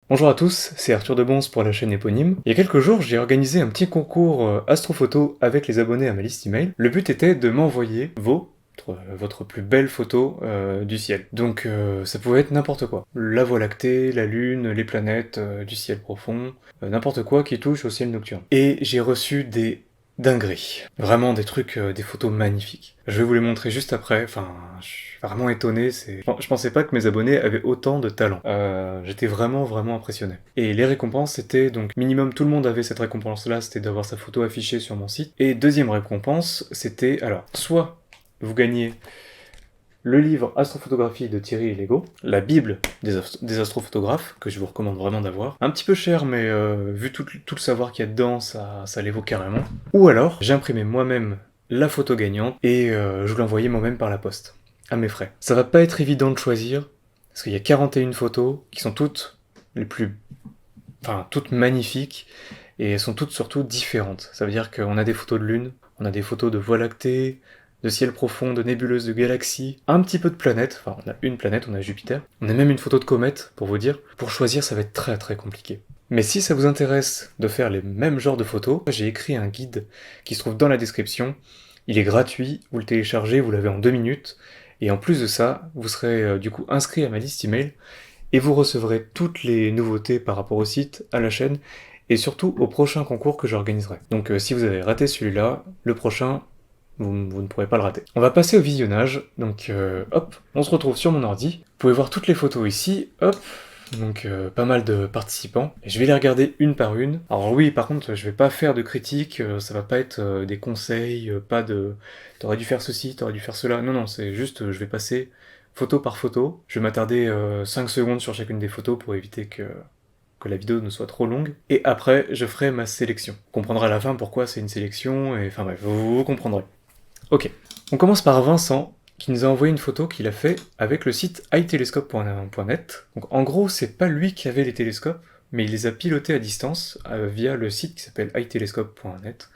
Bonjour à tous, c'est Arthur de Bons pour la chaîne éponyme. Il y a quelques jours, j'ai organisé un petit concours astrophoto avec les abonnés à ma liste email. Le but était de m'envoyer votre plus belle photo du ciel. Donc ça pouvait être n'importe quoi. La Voie lactée, la Lune, les planètes, du ciel profond, n'importe quoi qui touche au ciel nocturne. Et j'ai reçu des dingueries. Vraiment des trucs, des photos magnifiques. Je vais vous les montrer juste après, enfin, je suis vraiment étonné, je pensais pas que mes abonnés avaient autant de talent. J'étais vraiment impressionné. Et les récompenses, c'était donc, minimum tout le monde avait cette récompense-là, c'était d'avoir sa photo affichée sur mon site. Et deuxième récompense, c'était, alors, soit vous gagnez le livre Astrophotographie de Thierry Lego, la Bible des astrophotographes, que je vous recommande vraiment d'avoir. Un petit peu cher, mais vu tout le savoir qu'il y a dedans, ça les vaut carrément. Ou alors, j'ai imprimé moi-même la photo gagnante et je vous l'ai envoyée moi-même par la poste, à mes frais. Ça va pas être évident de choisir, parce qu'il y a 41 photos qui sont toutes toutes magnifiques, et elles sont toutes surtout différentes. Ça veut dire qu'on a des photos de lune, on a des photos de voie lactée, de ciel profond, de nébuleuses, de galaxies, un petit peu de planètes, enfin on a une planète, on a Jupiter, on a même une photo de comète, pour vous dire. Pour choisir, ça va être très compliqué. Mais si ça vous intéresse de faire les mêmes genres de photos, j'ai écrit un guide qui se trouve dans la description. Il est gratuit, vous le téléchargez, vous l'avez en 2 minutes, et en plus de ça, vous serez du coup inscrit à ma liste email, et vous recevrez toutes les nouveautés par rapport au site, à la chaîne, et surtout au prochain concours que j'organiserai. Donc si vous avez raté celui-là, le prochain, vous ne pourrez pas le rater. On va passer au visionnage, donc hop, on se retrouve sur mon ordi. Vous pouvez voir toutes les photos ici, hop, donc pas mal de participants. Et je vais les regarder une par une. Alors oui, par contre, je vais pas faire de critiques, ça va pas être des conseils, pas de t'aurais dû faire ceci, t'aurais dû faire cela. Non, c'est juste, je vais passer photo par photo. Je vais m'attarder 5 secondes sur chacune des photos pour éviter que la vidéo ne soit trop longue, et après je ferai ma sélection. On comprendra à la fin pourquoi c'est une sélection, et enfin bref, vous comprendrez. Ok, on commence par Vincent, qui nous a envoyé une photo qu'il a fait avec le site itelescope.net. Donc en gros, c'est pas lui qui avait les télescopes, mais il les a pilotés à distance via le site qui s'appelle itelescope.net,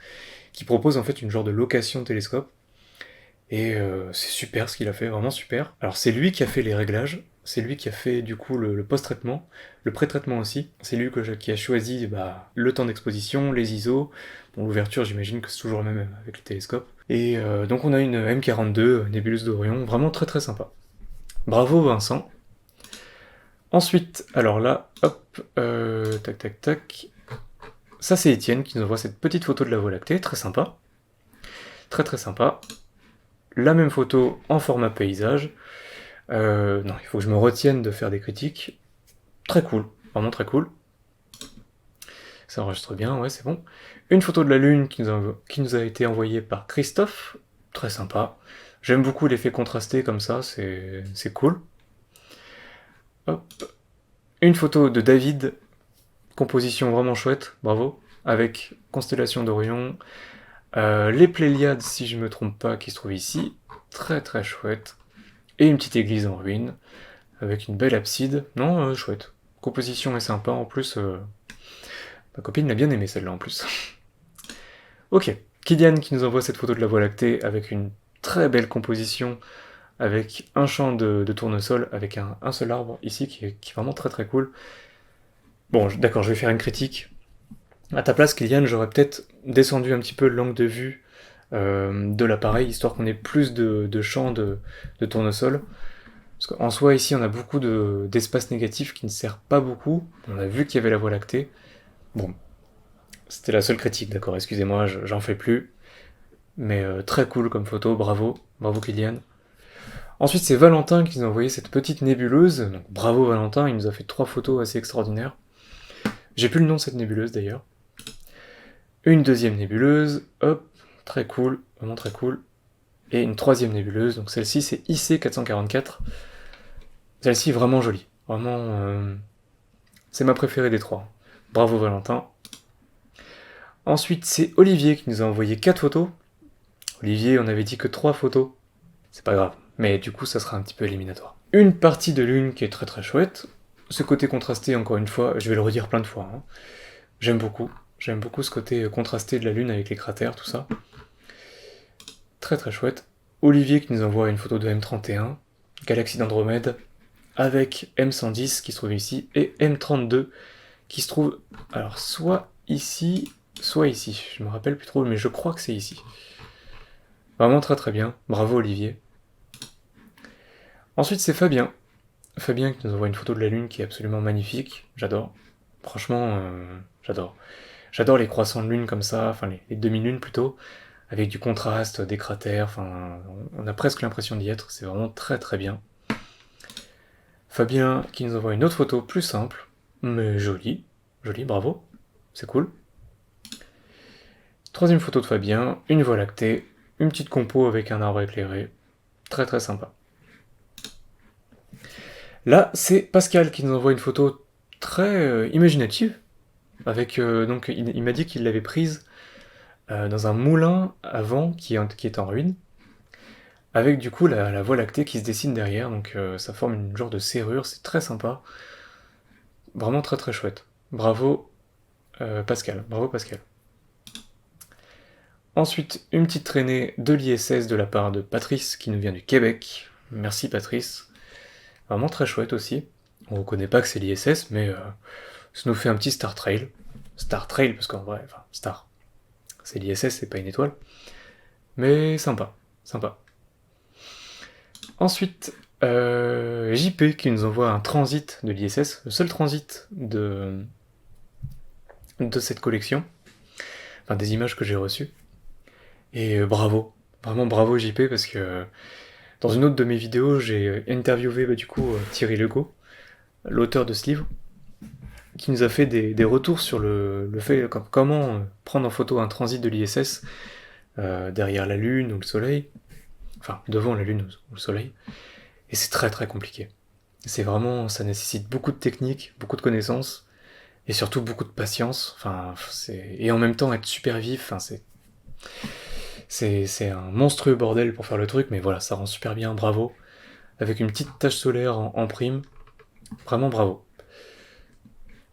qui propose en fait une genre de location de télescope. Et c'est super ce qu'il a fait, vraiment super. Alors c'est lui qui a fait les réglages, c'est lui qui a fait du coup le post-traitement, le pré-traitement aussi. C'est lui qui a choisi le temps d'exposition, les ISO. Bon, l'ouverture, j'imagine que c'est toujours le même avec le télescope. Et donc on a une M42 nébuleuse d'Orion, vraiment très sympa. Bravo Vincent. Ensuite, alors là, hop, tac. Ça c'est Étienne qui nous envoie cette petite photo de la Voie lactée, très sympa. Très sympa. La même photo en format paysage. Non, il faut que je me retienne de faire des critiques. Très cool, vraiment très cool. Ça enregistre bien, ouais, c'est bon. Une photo de la Lune qui nous a été envoyée par Christophe, très sympa. J'aime beaucoup l'effet contrasté comme ça, c'est cool. Hop. Une photo de David, composition vraiment chouette, bravo, avec constellation d'Orion, les Pléiades, si je me trompe pas, qui se trouvent ici, très chouette. Et une petite église en ruine, avec une belle abside. Non, chouette. Composition est sympa, en plus, ma copine l'a bien aimé celle-là en plus. Ok, Kylian qui nous envoie cette photo de la Voie lactée avec une très belle composition, avec un champ de tournesol, avec un seul arbre ici qui est vraiment très cool. Bon, d'accord, je vais faire une critique. À ta place, Kylian, j'aurais peut-être descendu un petit peu l'angle de vue de l'appareil, histoire qu'on ait plus de champs de tournesol. Parce qu'en soi, ici, on a beaucoup d'espace négatif qui ne sert pas beaucoup. On a vu qu'il y avait la Voie lactée. Bon, c'était la seule critique, d'accord, excusez-moi, j'en fais plus. Mais très cool comme photo, bravo Kylian. Ensuite, c'est Valentin qui nous a envoyé cette petite nébuleuse. Donc, bravo Valentin, il nous a fait 3 photos assez extraordinaires. J'ai plus le nom de cette nébuleuse d'ailleurs. Une deuxième nébuleuse, hop, très cool, vraiment très cool. Et une troisième nébuleuse, donc celle-ci c'est IC444. Celle-ci vraiment jolie, vraiment, c'est ma préférée des 3. Bravo Valentin. Ensuite, c'est Olivier qui nous a envoyé 4 photos. Olivier, on avait dit que 3 photos. C'est pas grave, mais du coup, ça sera un petit peu éliminatoire. Une partie de lune qui est très chouette. Ce côté contrasté, encore une fois, je vais le redire plein de fois. Hein. J'aime beaucoup ce côté contrasté de la lune avec les cratères, tout ça. Très chouette. Olivier qui nous envoie une photo de M31, galaxie d'Andromède. avec M110 qui se trouve ici, et M32 qui se trouve, alors soit ici, soit ici. Je me rappelle plus trop, mais je crois que c'est ici. Vraiment très très bien, bravo Olivier. Ensuite c'est Fabien. Fabien qui nous envoie une photo de la Lune qui est absolument magnifique, j'adore. Franchement, j'adore. J'adore les croissants de Lune comme ça, enfin les demi-lunes plutôt, avec du contraste, des cratères, enfin on a presque l'impression d'y être, c'est vraiment très très bien. Fabien qui nous envoie une autre photo plus simple, mais jolie, jolie, bravo, c'est cool. Troisième photo de Fabien, une voie lactée, une petite compo avec un arbre éclairé, très très sympa. Là, c'est Pascal qui nous envoie une photo très imaginative, avec donc il m'a dit qu'il l'avait prise dans un moulin avant qui est en ruine, avec du coup la voie lactée qui se dessine derrière, donc ça forme une genre de serrure, c'est très sympa, vraiment très très chouette. Bravo Pascal, bravo Pascal. Ensuite, une petite traînée de l'ISS de la part de Patrice qui nous vient du Québec. Merci Patrice. Vraiment très chouette aussi. On reconnaît pas que c'est l'ISS, mais ça nous fait un petit Star Trail. Star Trail, parce qu'en vrai, enfin, Star, c'est l'ISS, c'est pas une étoile. Mais sympa, sympa. Ensuite, JP qui nous envoie un transit de l'ISS, le seul transit de cette collection, enfin des images que j'ai reçues. Et bravo, vraiment bravo JP, parce que dans une autre de mes vidéos, j'ai interviewé du coup Thierry Legault, l'auteur de ce livre, qui nous a fait des retours sur le fait comment prendre en photo un transit de l'ISS derrière la Lune ou le Soleil, enfin devant la Lune ou le Soleil, et c'est très très compliqué. C'est vraiment, ça nécessite beaucoup de technique, beaucoup de connaissances, et surtout beaucoup de patience, enfin, et en même temps être super vif, enfin, c'est un monstrueux bordel pour faire le truc, mais voilà, ça rend super bien, bravo, avec une petite tache solaire en prime, vraiment bravo.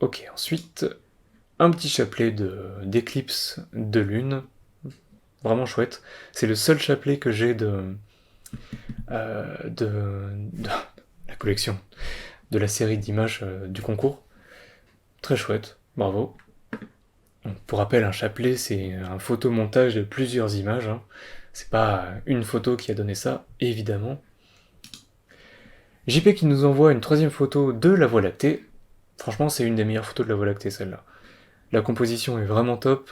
Ok, ensuite, un petit chapelet d'éclipse de lune, vraiment chouette. C'est le seul chapelet que j'ai de la collection, de la série d'images du concours. Très chouette, bravo. Pour rappel, un chapelet, c'est un photomontage de plusieurs images. Hein. C'est pas une photo qui a donné ça, évidemment. JP qui nous envoie une troisième photo de la Voie lactée. Franchement, c'est une des meilleures photos de la Voie lactée, celle-là. La composition est vraiment top.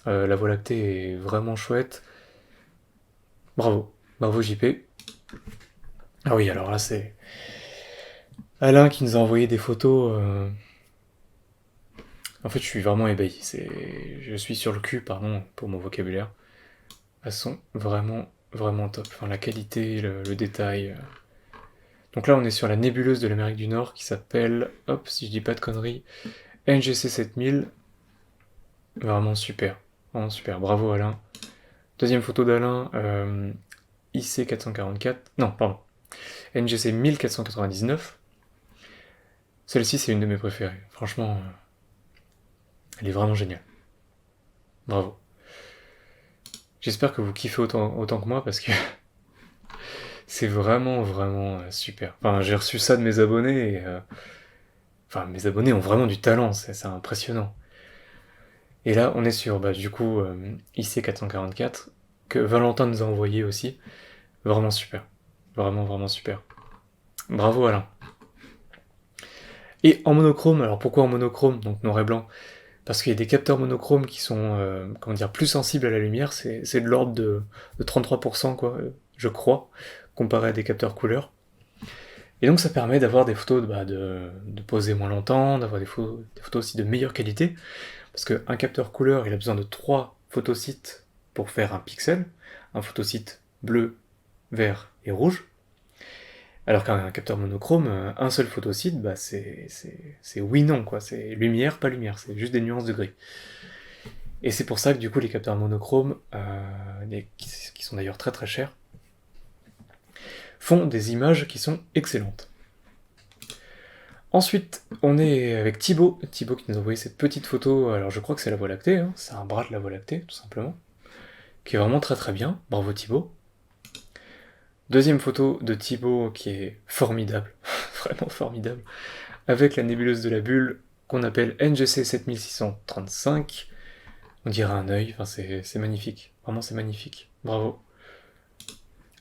La Voie lactée est vraiment chouette. Bravo. Bravo JP. Ah oui, alors là, c'est Alain qui nous a envoyé des photos. En fait, je suis vraiment ébahi. Je suis sur le cul, pardon pour mon vocabulaire. Elles sont vraiment, vraiment top. Enfin, la qualité, le détail. Donc là, on est sur la nébuleuse de l'Amérique du Nord qui s'appelle, hop, si je dis pas de conneries, NGC 7000. Vraiment super. Vraiment super. Bravo Alain. Deuxième photo d'Alain, IC 444. Non, pardon. NGC 1499. Celle-ci, c'est une de mes préférées. Franchement, elle est vraiment géniale. Bravo. J'espère que vous kiffez autant que moi parce que c'est vraiment, vraiment super. Enfin, j'ai reçu ça de mes abonnés et. Enfin, mes abonnés ont vraiment du talent, c'est impressionnant. Et là, on est sur, du coup, IC 444, que Valentin nous a envoyé aussi. Vraiment super. Vraiment, vraiment super. Bravo Alain. Et en monochrome, alors pourquoi en monochrome, donc noir et blanc? Parce qu'il y a des capteurs monochromes qui sont comment dire, plus sensibles à la lumière, c'est de l'ordre de 33%, quoi, je crois, comparé à des capteurs couleurs. Et donc ça permet d'avoir des photos de poser moins longtemps, d'avoir des photos aussi de meilleure qualité, parce qu'un capteur couleur, il a besoin de 3 photosites pour faire un pixel, un photosite bleu, vert et rouge, alors qu'un capteur monochrome, un seul photosite, c'est oui-non, quoi, c'est lumière, pas lumière, c'est juste des nuances de gris. Et c'est pour ça que du coup les capteurs monochromes, qui sont d'ailleurs très très chers, font des images qui sont excellentes. Ensuite, on est avec Thibaut qui nous a envoyé cette petite photo, alors je crois que c'est la Voie lactée, hein, c'est un bras de la Voie lactée, tout simplement, qui est vraiment très très bien, bravo Thibaut. Deuxième photo de Thibaut qui est formidable, vraiment formidable, avec la nébuleuse de la bulle qu'on appelle NGC 7635. On dirait un œil, enfin c'est magnifique, vraiment c'est magnifique, bravo.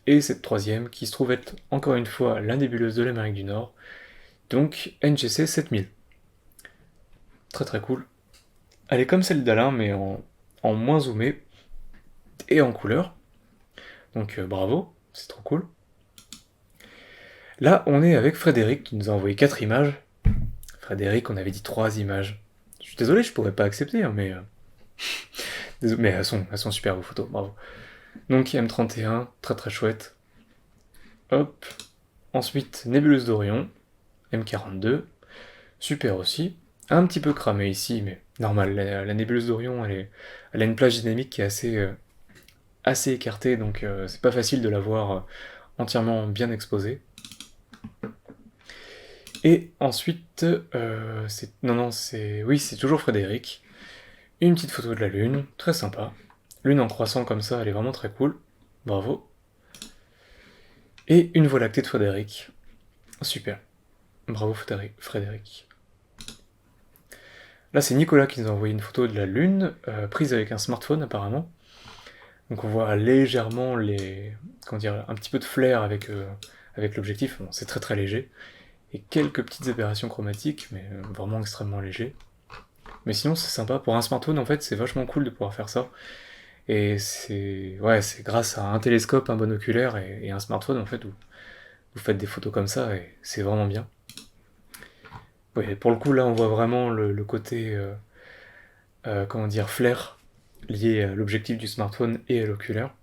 Et cette troisième qui se trouve être encore une fois la nébuleuse de l'Amérique du Nord, donc NGC 7000. Très très cool. Elle est comme celle d'Alain mais en moins zoomé et en couleur, donc bravo, c'est trop cool. Là on est avec Frédéric qui nous a envoyé 4 images. Frédéric, on avait dit 3 images. Je suis désolé, je pourrais pas accepter, hein, mais... mais elles sont super vos photos, bravo. Donc M31, très très chouette. Hop. Ensuite, nébuleuse d'Orion, M42, super aussi. Un petit peu cramé ici, mais normal, la nébuleuse d'Orion, elle a une plage dynamique qui est assez écartée, donc c'est pas facile de la voir entièrement bien exposée. Et ensuite, c'est toujours Frédéric. Une petite photo de la lune, très sympa. Lune en croissant comme ça, elle est vraiment très cool. Bravo. Et une voie lactée de Frédéric. Super. Bravo Frédéric. Là, c'est Nicolas qui nous a envoyé une photo de la lune, prise avec un smartphone apparemment. Donc on voit légèrement un petit peu de flair avec l'objectif. Bon, c'est très très léger. Et quelques petites aberrations chromatiques, mais vraiment extrêmement léger. Mais sinon, c'est sympa. Pour un smartphone, en fait, c'est vachement cool de pouvoir faire ça. Et c'est grâce à un télescope, un bon oculaire et un smartphone, en fait, où vous faites des photos comme ça, et c'est vraiment bien. Ouais, pour le coup, là, on voit vraiment le côté, flair, lié à l'objectif du smartphone et à l'oculaire.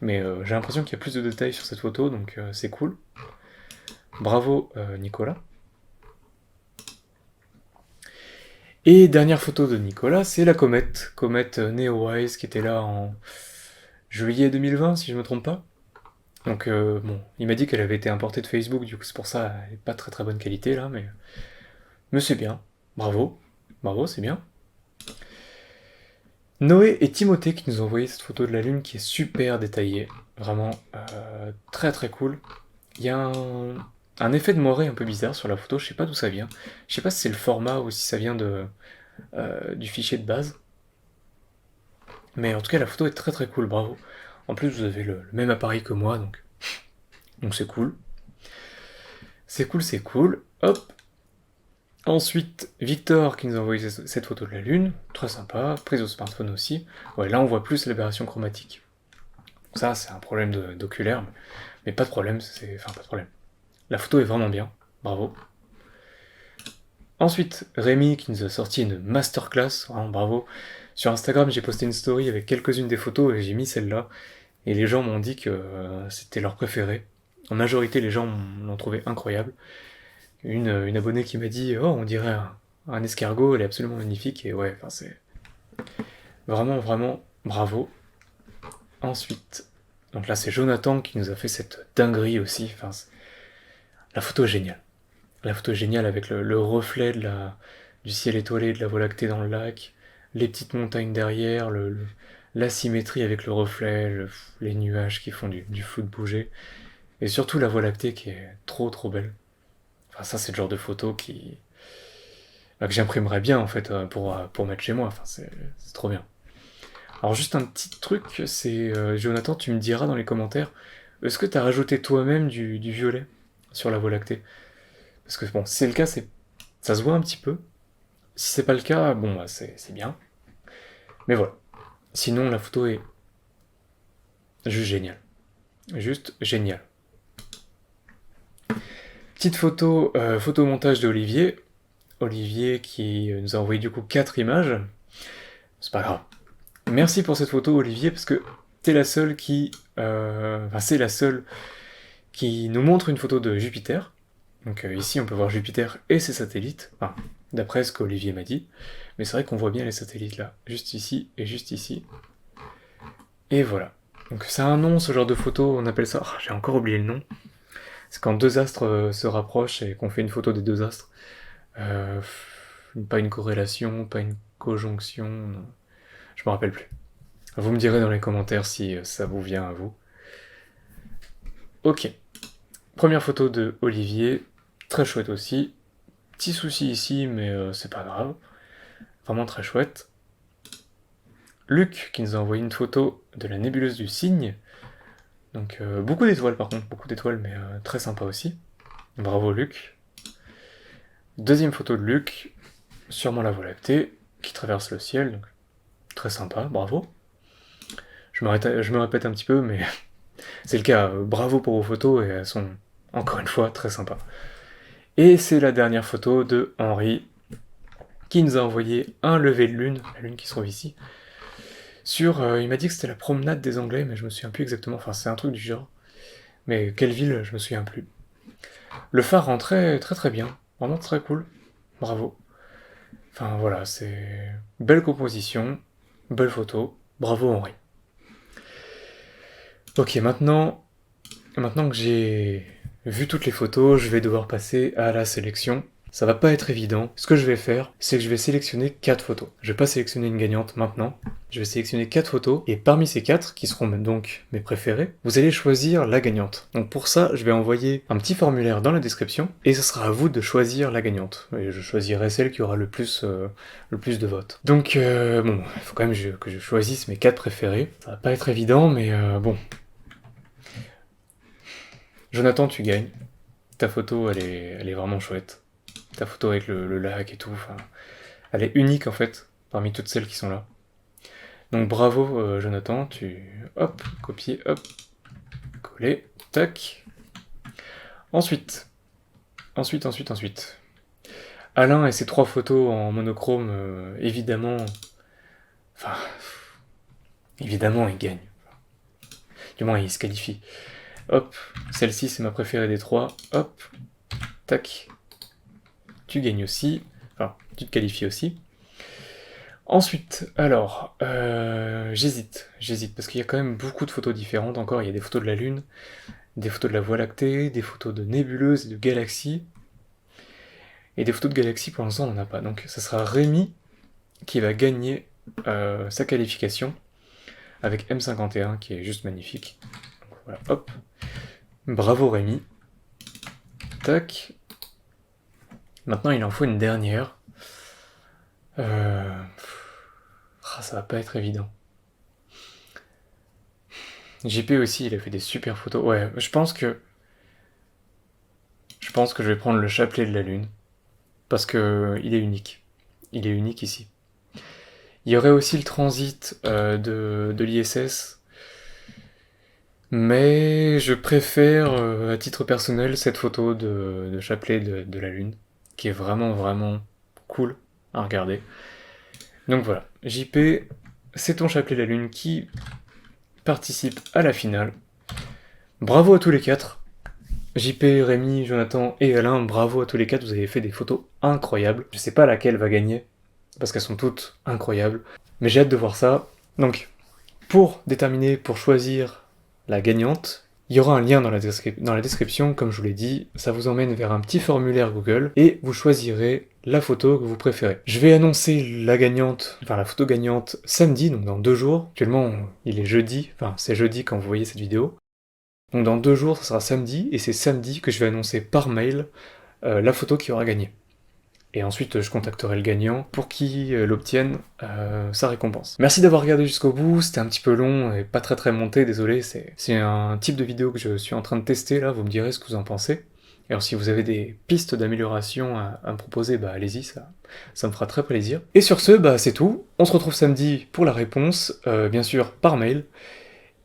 Mais j'ai l'impression qu'il y a plus de détails sur cette photo, donc c'est cool. Bravo, Nicolas. Et dernière photo de Nicolas, c'est la comète Neowise, qui était là en juillet 2020, si je me trompe pas. Donc bon, il m'a dit qu'elle avait été importée de Facebook, du coup c'est pour ça, elle est pas très très bonne qualité là, mais c'est bien. Bravo, c'est bien. Noé et Timothée qui nous ont envoyé cette photo de la lune qui est super détaillée, vraiment très très cool. Il y a un effet de moiré un peu bizarre sur la photo, je sais pas d'où ça vient. Je sais pas si c'est le format ou si ça vient du fichier de base. Mais en tout cas la photo est très très cool, bravo. En plus vous avez le même appareil que moi, donc c'est cool. C'est cool. Hop. Ensuite, Victor qui nous a envoyé cette photo de la lune, très sympa, prise au smartphone aussi. Ouais, là on voit plus l'aberration chromatique. Ça, c'est un problème d'oculaire, mais pas de problème, enfin pas de problème. La photo est vraiment bien, bravo. Ensuite, Rémi qui nous a sorti une masterclass, vraiment bravo. Sur Instagram, j'ai posté une story avec quelques-unes des photos et j'ai mis celle-là. Et les gens m'ont dit que c'était leur préféré. En majorité, les gens l'ont trouvé incroyable. Une abonnée qui m'a dit « Oh, on dirait un escargot, elle est absolument magnifique. » Et ouais, enfin c'est vraiment, vraiment bravo. Ensuite, donc là c'est Jonathan qui nous a fait cette dinguerie aussi. Enfin, la photo est géniale. La photo est géniale avec le reflet du ciel étoilé de la Voie lactée dans le lac, les petites montagnes derrière, la symétrie avec le reflet, les nuages qui font du flou de bouger, et surtout la Voie lactée qui est trop trop belle. Enfin, ça, c'est le genre de photo que j'imprimerais bien, en fait, pour mettre chez moi. Enfin, c'est trop bien. Alors, juste un petit truc, c'est... Jonathan, tu me diras dans les commentaires, est-ce que tu as rajouté toi-même du violet sur la Voie lactée? Parce que, bon, si c'est le cas, ça se voit un petit peu. Si c'est pas le cas, bon, bah, c'est bien. Mais voilà. Sinon, la photo est juste géniale. Juste géniale. Petite photo, photomontage d'Olivier. Olivier qui nous a envoyé du coup 4 images. C'est pas grave. Merci pour cette photo Olivier, parce que t'es la seule c'est la seule qui nous montre une photo de Jupiter. Donc ici on peut voir Jupiter et ses satellites, enfin, d'après ce qu'Olivier m'a dit. Mais c'est vrai qu'on voit bien les satellites là, juste ici et juste ici. Et voilà. Donc c'est un nom ce genre de photo, on appelle ça... Oh, j'ai encore oublié le nom. C'est quand deux astres se rapprochent et qu'on fait une photo des deux astres. Pas une corrélation, pas une conjonction, non. Je me rappelle plus. Vous me direz dans les commentaires si ça vous vient à vous. Ok. Première photo de Olivier. Très chouette aussi. Petit souci ici, mais c'est pas grave. Vraiment très chouette. Luc qui nous a envoyé une photo de la nébuleuse du Cygne. Donc beaucoup d'étoiles par contre, beaucoup d'étoiles, mais très sympa aussi. Bravo Luc. Deuxième photo de Luc, sûrement la Voie lactée, qui traverse le ciel, donc très sympa, bravo. Je me répète un petit peu, mais c'est le cas, bravo pour vos photos, et elles sont, encore une fois, très sympas. Et c'est la dernière photo de Henri, qui nous a envoyé un lever de lune, la lune qui se trouve ici, il m'a dit que c'était la promenade des Anglais, mais je me souviens plus exactement, enfin c'est un truc du genre. Mais quelle ville, je me souviens plus. Le phare rentrait très très bien, vraiment très cool, bravo. Enfin voilà, c'est belle composition, belle photo, bravo Henri. Ok, maintenant que j'ai vu toutes les photos, je vais devoir passer à la sélection. Ça va pas être évident. Ce que je vais faire, c'est que je vais sélectionner 4 photos. Je vais pas sélectionner une gagnante maintenant. Je vais sélectionner 4 photos, et parmi ces 4, qui seront donc mes préférés, vous allez choisir la gagnante. Donc pour ça, je vais envoyer un petit formulaire dans la description, et ce sera à vous de choisir la gagnante. Et je choisirai celle qui aura le plus de votes. Donc bon, il faut quand même que je choisisse mes 4 préférés. Ça va pas être évident, mais bon. Jonathan, tu gagnes. Ta photo, elle est vraiment chouette. Ta photo avec le lac et tout, enfin, elle est unique en fait, parmi toutes celles qui sont là. Donc bravo Jonathan, hop, copier, hop, coller, tac. Ensuite. Alain et ses 3 photos en monochrome, évidemment, enfin, évidemment il gagne. Du moins il se qualifie. Hop, celle-ci c'est ma préférée des 3, hop, tac. Tu gagnes aussi, enfin, tu te qualifies aussi. Ensuite, alors, j'hésite, parce qu'il y a quand même beaucoup de photos différentes encore. Il y a des photos de la Lune, des photos de la Voie lactée, des photos de nébuleuses et de galaxies. Et des photos de galaxies, pour l'instant, on n'en a pas. Donc, ça sera Rémi qui va gagner sa qualification avec M51, qui est juste magnifique. Donc, voilà, hop. Bravo Rémi. Tac. Maintenant, il en faut une dernière. Ça va pas être évident. JP aussi, il a fait des super photos. Ouais, je pense que je vais prendre le chapelet de la Lune. Parce que il est unique. Il est unique ici. Il y aurait aussi le transit de l'ISS. Mais je préfère, à titre personnel, cette photo de chapelet de la Lune. Qui est vraiment, vraiment cool à regarder. Donc voilà, JP, c'est ton chapelet de la Lune qui participe à la finale. Bravo à tous les 4. JP, Rémi, Jonathan et Alain, bravo à tous les 4, vous avez fait des photos incroyables. Je sais pas laquelle va gagner, parce qu'elles sont toutes incroyables. Mais j'ai hâte de voir ça. Donc, pour choisir la gagnante, il y aura un lien dans la description, comme je vous l'ai dit, ça vous emmène vers un petit formulaire Google, et vous choisirez la photo que vous préférez. Je vais annoncer la photo gagnante samedi, donc dans 2 jours. Actuellement, il est jeudi, enfin c'est jeudi quand vous voyez cette vidéo. Donc dans 2 jours, ça sera samedi, et c'est samedi que je vais annoncer par mail la photo qui aura gagné. Et ensuite, je contacterai le gagnant pour qu'il obtienne sa récompense. Merci d'avoir regardé jusqu'au bout, c'était un petit peu long et pas très monté, désolé, c'est un type de vidéo que je suis en train de tester là, vous me direz ce que vous en pensez. Et alors si vous avez des pistes d'amélioration à me proposer, bah allez-y, ça me fera très plaisir. Et sur ce, bah c'est tout, on se retrouve samedi pour la réponse, bien sûr par mail,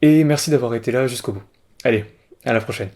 et merci d'avoir été là jusqu'au bout. Allez, à la prochaine.